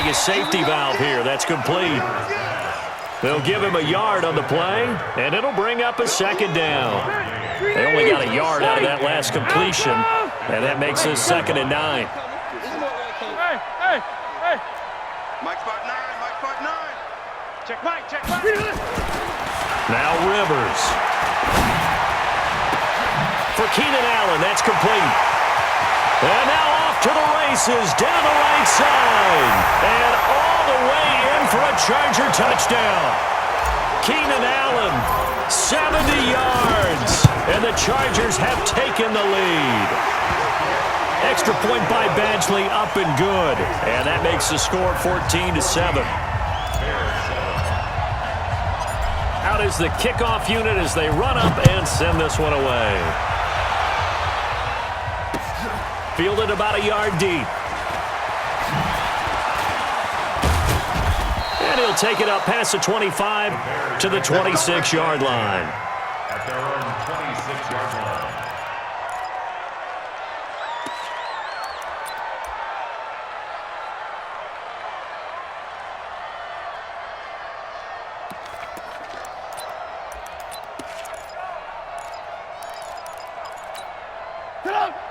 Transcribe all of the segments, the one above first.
a safety valve here. That's complete. They'll give him a yard on the play, and it'll bring up a second down. They only got a yard out of that last completion, and that makes this 2nd and 9. Mike spot 9, Mike spot 9. Check Mike, check Mike. Now Rivers. For Keenan Allen, that's complete. And now off to the races, down the right side. And all the way in for a Charger touchdown. Keenan Allen, 70 yards. And the Chargers have taken the lead. Extra point by Badgley, up and good. And that makes the score 14-7. Out is the kickoff unit as they run up and send this one away. Fielded about a yard deep. And he'll take it up past the 25 to the 26-yard line. At their own 26-yard line.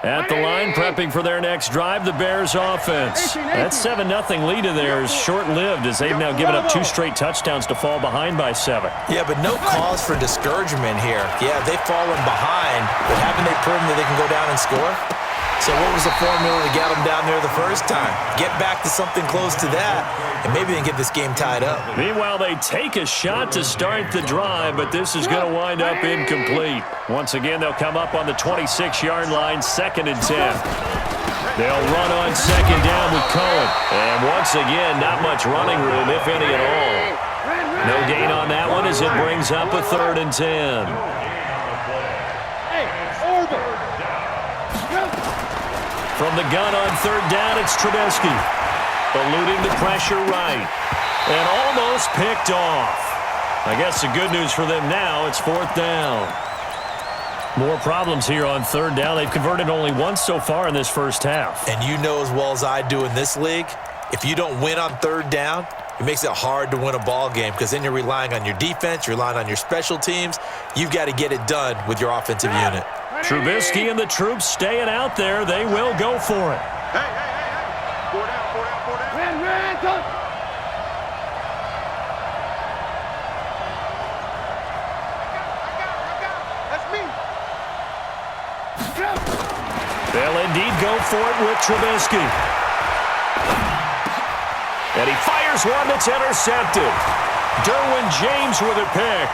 At the line, prepping for their next drive, the Bears offense. That 7-0 lead of theirs short-lived as they've now given up 2 straight touchdowns to fall behind by 7. Yeah, but no cause for discouragement here. Yeah, they've fallen behind, but haven't they proven that they can go down and score? So what was the formula to get them down there the first time? Get back to something close to that, and maybe they can get this game tied up. Meanwhile, they take a shot to start the drive, but this is going to wind up incomplete. Once again, they'll come up on the 26-yard line, 2nd and 10. They'll run on 2nd down with Cohen. And once again, not much running room, if any at all. No gain on that one as it brings up a 3rd and 10. From the gun on 3rd down, it's Trubisky. Eluding the pressure right. And almost picked off. I guess the good news for them now, it's 4th down. More problems here on 3rd down. They've converted only once so far in this first half. And you know as well as I do in this league, if you don't win on 3rd down, it makes it hard to win a ball game because then you're relying on your defense, you're relying on your special teams. You've got to get it done with your offensive unit. Trubisky and the troops staying out there. They will go for it. Hey, hey, hey, hey. 4 down, 4 down, 4 down. Ran, go. I got it. That's me. They'll indeed go for it with Trubisky. And he fires one that's intercepted. Derwin James with a pick.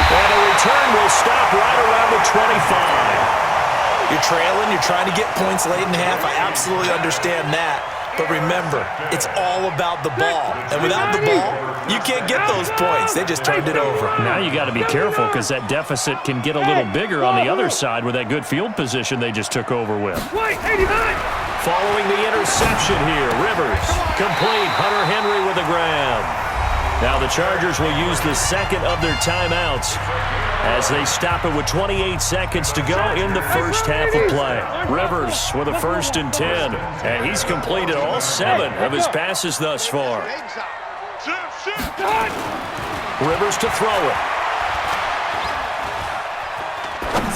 And a return will stop right around the 25. You're trailing, you're trying to get points late in half. I absolutely understand that. But remember, it's all about the ball. And without the ball, you can't get those points. They just turned it over. Now you got to be careful because that deficit can get a little bigger on the other side with that good field position they just took over with. Following the interception here, Rivers complete. Hunter Henry with the grab. Now the Chargers will use the 2nd of their timeouts as they stop it with 28 seconds to go in the first half of play. Rivers with a 1st and 10, and he's completed all 7 of his passes thus far. Rivers to throw it.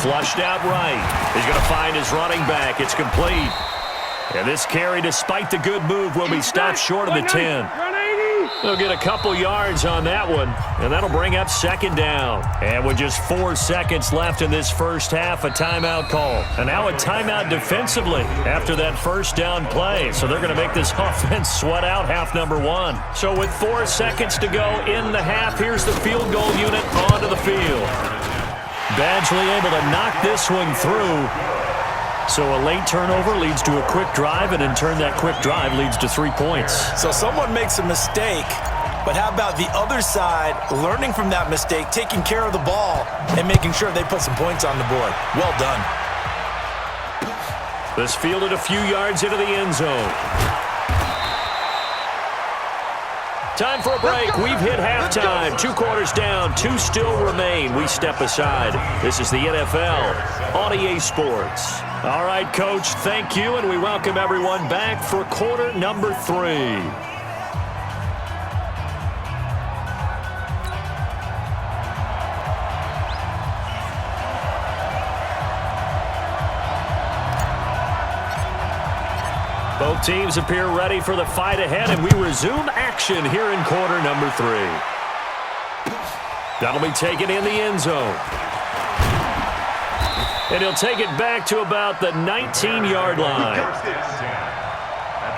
Flushed out right. He's going to find his running back. It's complete. And this carry, despite the good move, will be stopped short of the 10. They'll get a couple yards on that one, and that'll bring up 2nd down. And with just 4 seconds left in this first half, a timeout call. And now a timeout defensively after that 1st down play. So they're going to make this offense sweat out half number 1. So with 4 seconds to go in the half, here's the field goal unit onto the field. Badgley able to knock this one through. So a late turnover leads to a quick drive, and in turn that quick drive leads to 3 points. So someone makes a mistake, but how about the other side learning from that mistake, taking care of the ball, and making sure they put some points on the board? Well done. This fielded a few yards into the end zone. Time for a break. We've hit halftime. 2 quarters down. 2 still remain. We step aside. This is the NFL on EA Sports. All right, Coach, thank you, and we welcome everyone back for quarter number 3. Both teams appear ready for the fight ahead, and we resume action here in quarter number 3. That'll be taken in the end zone. And he'll take it back to about the 19-yard line. At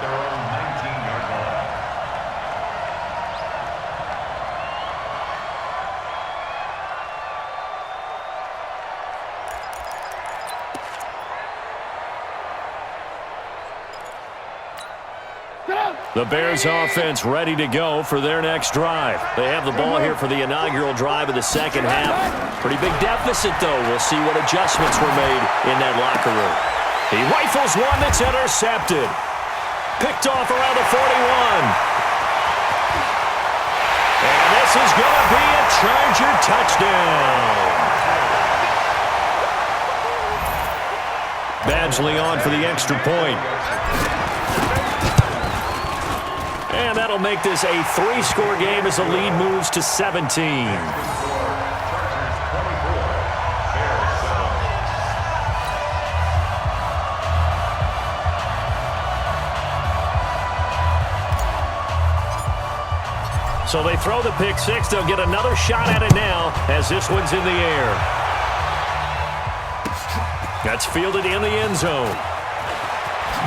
their own 19-yard line. The Bears offense ready to go for their next drive. They have the ball here for the inaugural drive of the second half. Pretty big deficit, though. We'll see what adjustments were made in that locker room. He rifles one that's intercepted. Picked off around the 41. And this is going to be a Charger touchdown. Badgley on for the extra point. And that'll make this a 3-score game as the lead moves to 17. So they throw the pick 6. They'll get another shot at it now as this one's in the air. That's fielded in the end zone.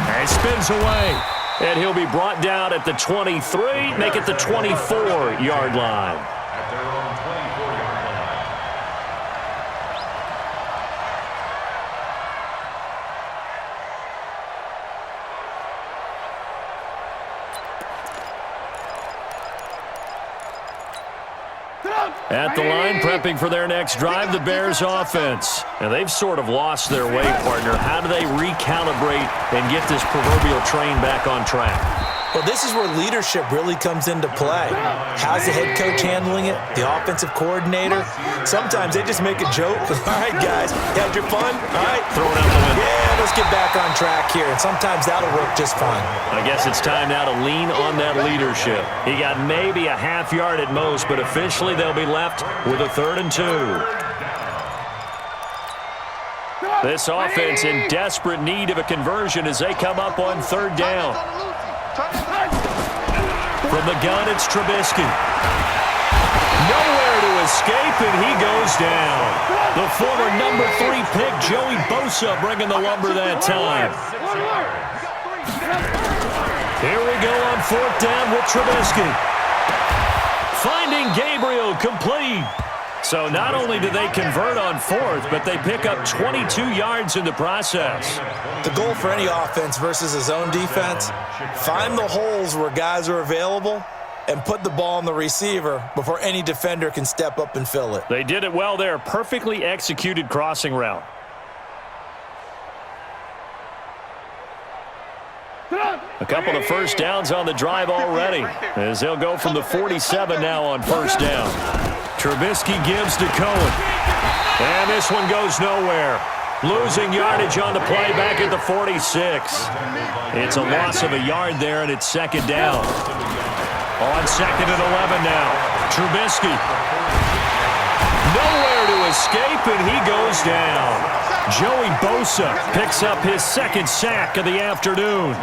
And he spins away. And he'll be brought down at the 23, make it the 24-yard line. At their own 24-yard line. At the line, prepping for their next drive, the Bears offense. And they've sort of lost their way, partner. How do they recalibrate and get this proverbial train back on track? Well, this is where leadership really comes into play. How's the head coach handling it? The offensive coordinator? Sometimes they just make a joke. All right, guys, you had your fun? All right. Throw it out the window. Yeah, let's get back on track here. And sometimes that'll work just fine. I guess it's time now to lean on that leadership. He got maybe a half yard at most, but officially they'll be left with a 3rd and 2. This offense in desperate need of a conversion as they come up on 3rd down. From the gun, it's Trubisky. Nowhere to escape, and he goes down. The former number 3 pick, Joey Bosa, bringing the lumber that time. Here we go on 4th down with Trubisky. Finding Gabriel, complete. So not only do they convert on 4th, but they pick up 22 yards in the process. The goal for any offense versus his own defense, find the holes where guys are available and put the ball on the receiver before any defender can step up and fill it. They did it well there. Perfectly executed crossing route. A couple of first downs on the drive already, as they'll go from the 47 now on 1st down. Trubisky gives to Cohen. And this one goes nowhere. Losing yardage on the play back at the 46. It's a loss of a yard there, and it's 2nd down. On 2nd and 11 now. Trubisky. Nowhere to escape, and he goes down. Joey Bosa picks up his 2nd sack of the afternoon.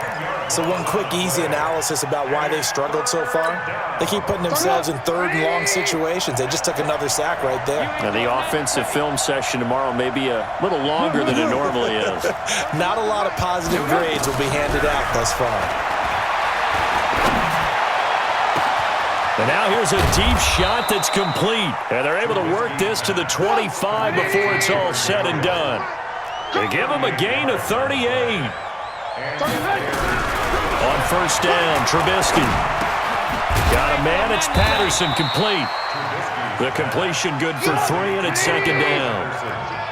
So one quick, easy analysis about why they've struggled so far. They keep putting themselves in 3rd and long situations. They just took another sack right there. Now, the offensive film session tomorrow may be a little longer than it normally is. Not a lot of positive grades will be handed out thus far. And now here's a deep shot that's complete. And they're able to work this to the 25 before it's all said and done. They give him a gain of 38. On 1st down, Trubisky. Got a man, it's Patterson, complete. The completion good for 3, and it's 2nd down.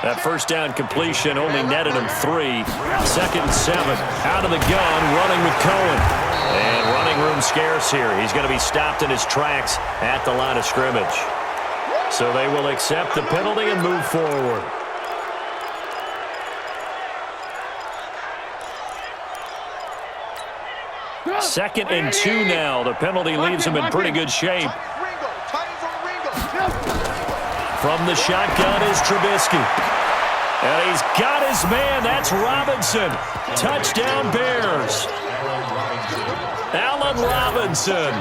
That 1st down completion only netted him 3. 2nd and 7. Out of the gun, running with Cohen. And running room scarce here. He's going to be stopped in his tracks at the line of scrimmage. So they will accept the penalty and move forward. Second and 2 now. The penalty leaves him in pretty good shape. From the shotgun is Trubisky. And he's got his man. That's Robinson. Touchdown Bears. Allen Robinson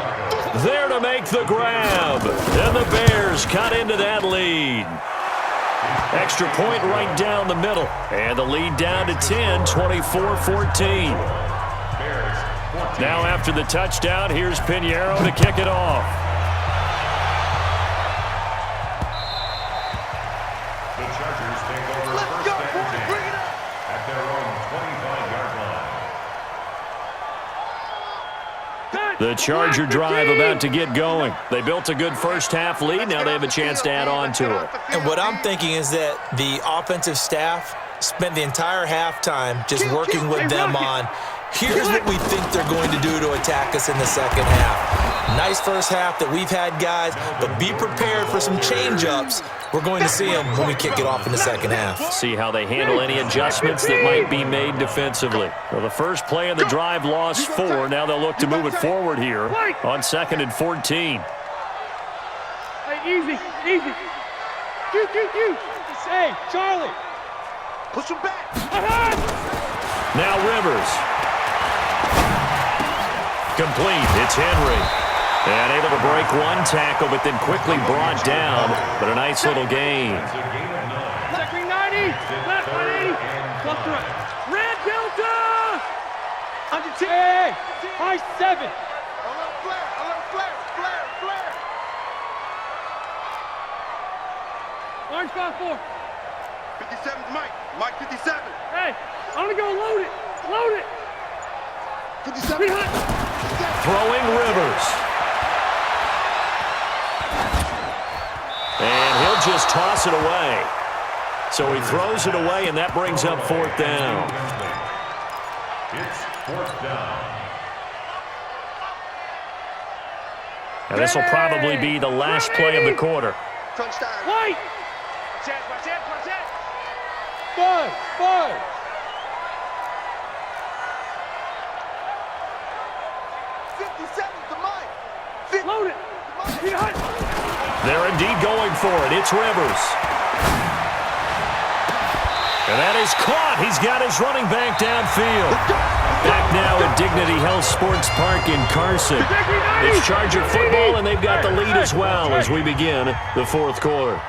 there to make the grab. And the Bears cut into that lead. Extra point right down the middle. And the lead down to 10, 24-14. Now after the touchdown, here's Pinheiro to kick it off. The Chargers take over first down at their own 25-yard line. The Charger drive about to get going. They built a good first-half lead. Now they have a chance to add on to it. And what I'm thinking is that the offensive staff spent the entire halftime just working with them on, here's what we think they're going to do to attack us in the second half. Nice first half that we've had, guys, but be prepared for some change-ups. We're going to see them when we kick it off in the second half. See how they handle any adjustments that might be made defensively. Well, the first play of the drive lost 4. Now they'll look to move it forward here on 2nd and 14. Hey, easy. Hey, Charlie. Push him back. Now Rivers. Complete. It's Henry. And able to break one tackle, but then quickly brought down. But a nice little gain. Left wing 90. Left 180. Left to right. Red Delta. Under 10. Hey, high 7. A little flare. Orange 5-4. 57's Mike. Mike 57. Hey, I'm going to go load it. 57. Throwing Rivers. And he'll just toss it away. So he throws it away, and that brings up 4th down. It's 4th down. And this will probably be the last play of the quarter. Touchdown. White. Watch it. 5. 57's the Mike. Load it. They're indeed going for it. It's Rivers. And that is caught. He's got his running back downfield. Back now at Dignity Health Sports Park in Carson. It's Charger football, and they've got the lead as well as we begin the 4th quarter.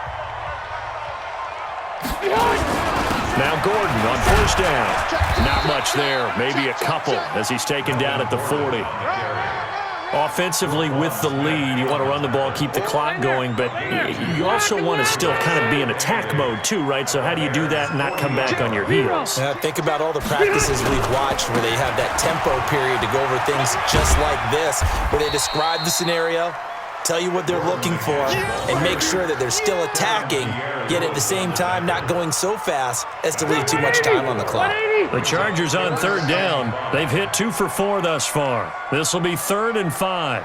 Now Gordon on 1st down. Not much there. Maybe a couple as he's taken down at the 40. Offensively with the lead, you want to run the ball, keep the clock going, but you also want to still kind of be in attack mode too, right? So how do you do that and not come back on your heels? Think about all the practices we've watched where they have that tempo period to go over things just like this, where they describe the scenario, tell you what they're looking for, and make sure that they're still attacking, yet at the same time not going so fast as to leave too much time on the clock. The Chargers on 3rd down. They've hit 2 for 4 thus far. This will be 3rd and 5.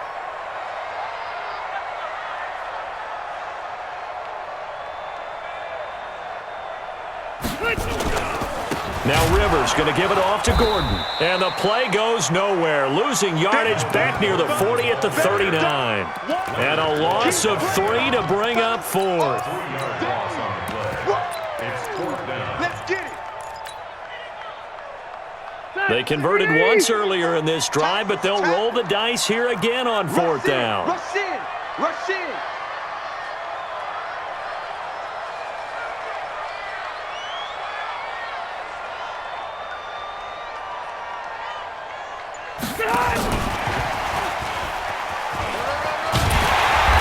Now Rivers going to give it off to Gordon. And the play goes nowhere. Losing yardage back near the 40 at the 39. And a loss of 3 to bring up 4th. 3-yard loss on the play. It's 4th down. Let's get it. They converted once earlier in this drive, but they'll roll the dice here again on 4th down. Rush in.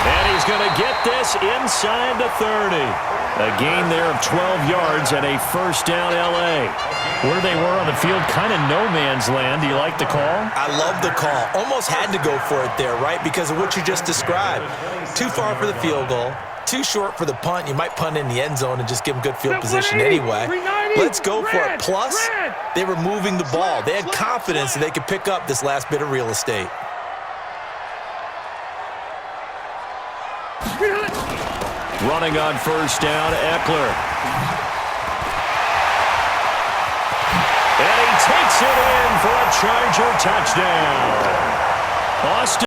And he's going to get this inside the 30. A gain there of 12 yards and a 1st down L.A. Where they were on the field, kind of no man's land. Do you like the call? I love the call. Almost had to go for it there, right? Because of what you just described. Too far for the field goal. Too short for the punt. You might punt in the end zone and just give them good field position anyway. Let's go for it. Plus, they were moving the ball. They had confidence that they could pick up this last bit of real estate. Running on first down, Eckler. And he takes it in for a Charger touchdown. Austin.